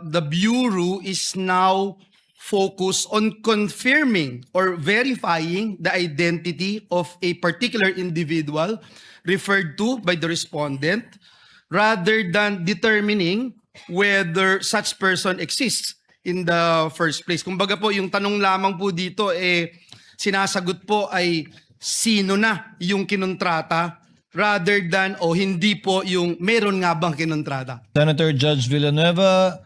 the Bureau is now focused on confirming or verifying the identity of a particular individual referred to by the respondent rather than determining whether such person exists in the first place. Kumbaga po, yung tanong lamang po dito, sinasagot po ay sino na yung kinontrata rather than hindi po yung meron nga bang kinontrata. Senator Judge Villanueva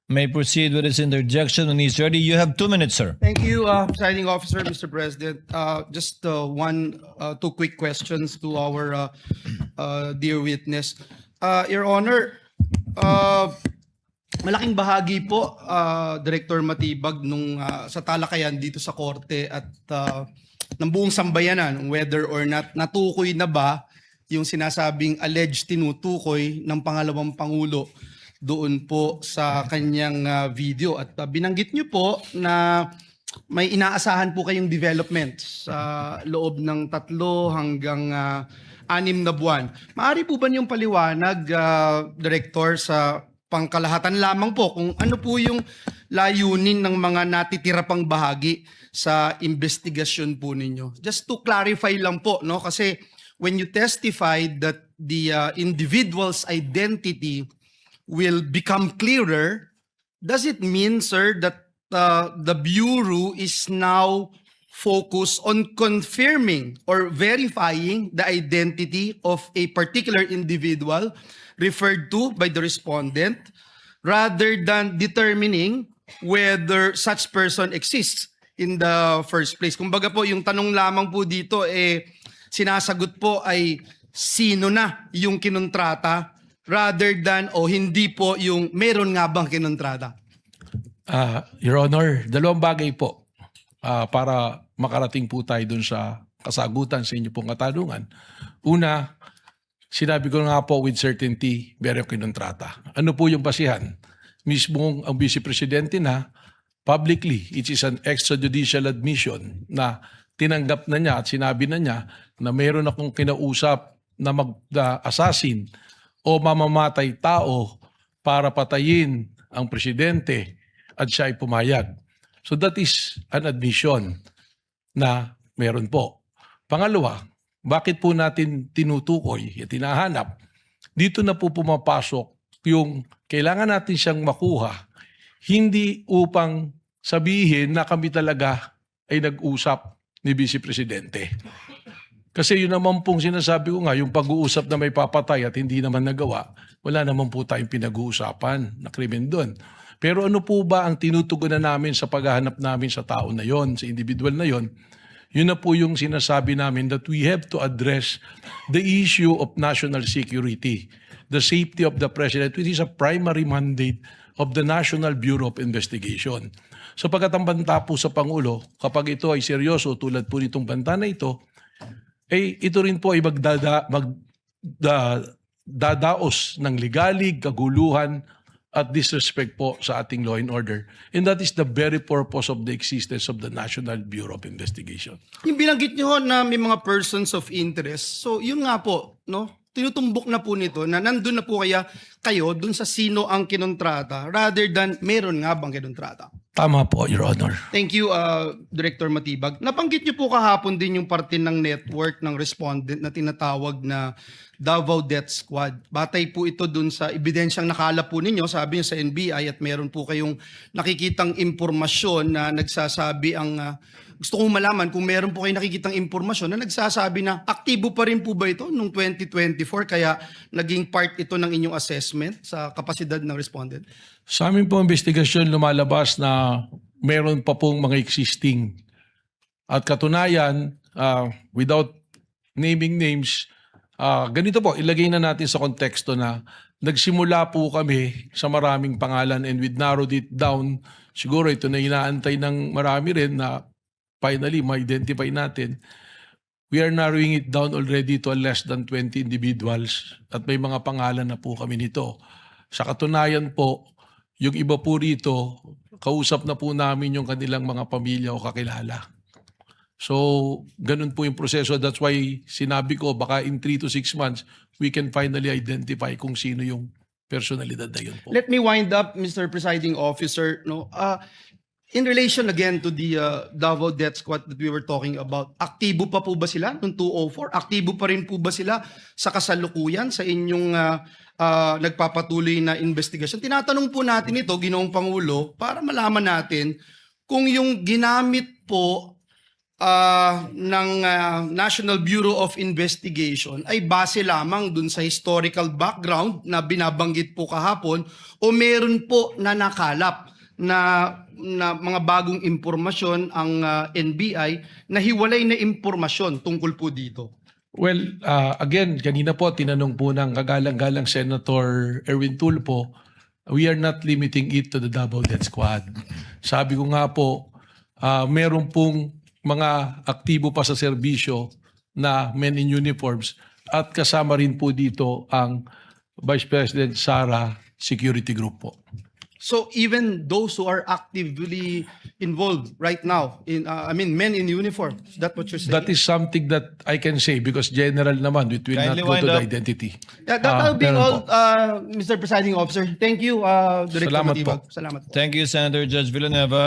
may proceed with his interjection when he's ready. You have 2 minutes, sir. Thank you, Presiding Officer, Mr. President. Just two quick questions to our dear witness. Your Honor, malaking bahagi po, Director Matibag, nung sa talakayan dito sa korte at ng buong sambayanan, whether or not natukoy na ba yung sinasabing alleged tinutukoy ng pangalawang Pangulo doon po sa kanyang video. At binanggit niyo po na may inaasahan po kayong development sa loob ng 3 hanggang 6 na buwan. Maaari po ba niyong paliwanag, Director, sa pangkalahatan lamang po kung ano po yung layunin ng mga natitira pang bahagi sa investigasyon po ninyo? Just to clarify lang po, no? Kasi when you testified that the individual's identity will become clearer, does it mean, sir, that the Bureau is now focused on confirming or verifying the identity of a particular individual referred to by the respondent rather than determining whether such person exists in the first place? Kumbaga po, yung tanong lamang po dito, sinasagot po ay sino na yung kinontrata rather than hindi po yung meron nga bang kinontrata. Your Honor, 2 bagay po para makarating po tayo dun sa kasagutan sa inyo pong katanungan. Una, sinabi ko nga po with certainty, meron kinontrata. Ano po yung basihan? Mismong ang Vice Presidente na publicly, it is an extrajudicial admission na tinanggap na niya at sinabi na niya na mayroon akong kinausap na mag-assassin o mamamatay tao para patayin ang presidente at siya ay pumayag. So that is an admission na meron po. Pangalawa, bakit po natin tinutukoy at tinahanap? Dito na po pumapasok yung kailangan natin siyang makuha, hindi upang sabihin na kami talaga ay nag-usap ni Vice Presidente. Kasi yun naman pong sinasabi ko nga, yung pag-uusap na may papatay at hindi naman nagawa, wala naman po tayong pinag-uusapan na krimen doon. Pero ano po ba ang tinutugunan namin sa paghahanap namin sa tao na yon, sa individual na yon? Yun na po yung sinasabi namin that we have to address the issue of national security, the safety of the President, which is a primary mandate of the National Bureau of Investigation. So pagkatambanta po sa Pangulo, kapag ito ay seryoso tulad po nitong banta na ito, ito rin po ay magdadaos ng ligalig, kaguluhan, at disrespect po sa ating law and order. And that is the very purpose of the existence of the National Bureau of Investigation. Yung binanggit niyo na may mga persons of interest, so yun nga po, no? Tinutumbok na po nito na nandun na po kayo dun sa sino ang kinontrata rather than meron nga bang kinontrata. Tama po, Your Honor. Thank you, Director Matibag. Nabanggit niyo po kahapon din yung parte ng network ng respondent na tinatawag na Davao Death Squad. Batay po ito dun sa ebidensyang nakala po ninyo, sabi niyo sa NBI, at meron po kayong nakikitang impormasyon na nagsasabi gusto kong malaman kung meron po kayong nakikitang impormasyon na nagsasabi na aktibo pa rin po ba ito noong 2024 kaya naging part ito ng inyong assessment sa kapasidad ng respondent? Sa amin po investigasyon lumalabas na meron pa pong mga existing. At katunayan, without naming names, ganito po, ilagay na natin sa konteksto na nagsimula po kami sa maraming pangalan and we narrowed it down. Siguro ito na inaantay ng marami rin na finally ma-identify natin. We are narrowing it down already to less than 20 individuals at may mga pangalan na po kami nito. Sa katunayan po, yung iba po rito, kausap na po namin yung kanilang mga pamilya o kakilala. So, ganun po yung proseso. That's why sinabi ko, baka in 3 to 6 months, we can finally identify kung sino yung personalidad na yun po. Let me wind up, Mr. Presiding Officer. No, in relation again to the Davao Death Squad that we were talking about, aktibo pa po ba sila noong 204? Aktibo pa rin po ba sila sa kasalukuyan sa inyong nagpapatuloy na investigasyon? Tinatanong po natin ito, Ginoong Pangulo, para malaman natin kung yung ginamit po ng National Bureau of Investigation ay base lamang dun sa historical background na binabanggit po kahapon o meron po na nakalap na mga bagong impormasyon ang NBI na hiwalay na impormasyon tungkol po dito. Well, again, kanina po tinanong po ng kagalang-galang Senator Erwin Tulfo, we are not limiting it to the Davao Death Squad. Sabi ko nga po, meron pong mga aktibo pa sa serbisyo na men in uniforms at kasama rin po dito ang Vice President Sara Security Group po. So even those who are actively involved right now in men in uniform, is that what you're saying? That is something that I can say because general naman, it will Kindly not go wind to the up. identity. Yeah, that will be Meron all, po. Mr. Presiding Officer. Thank you, Director Salamat Matibag. po. Salamat po. Thank you, Senator Judge Villanueva.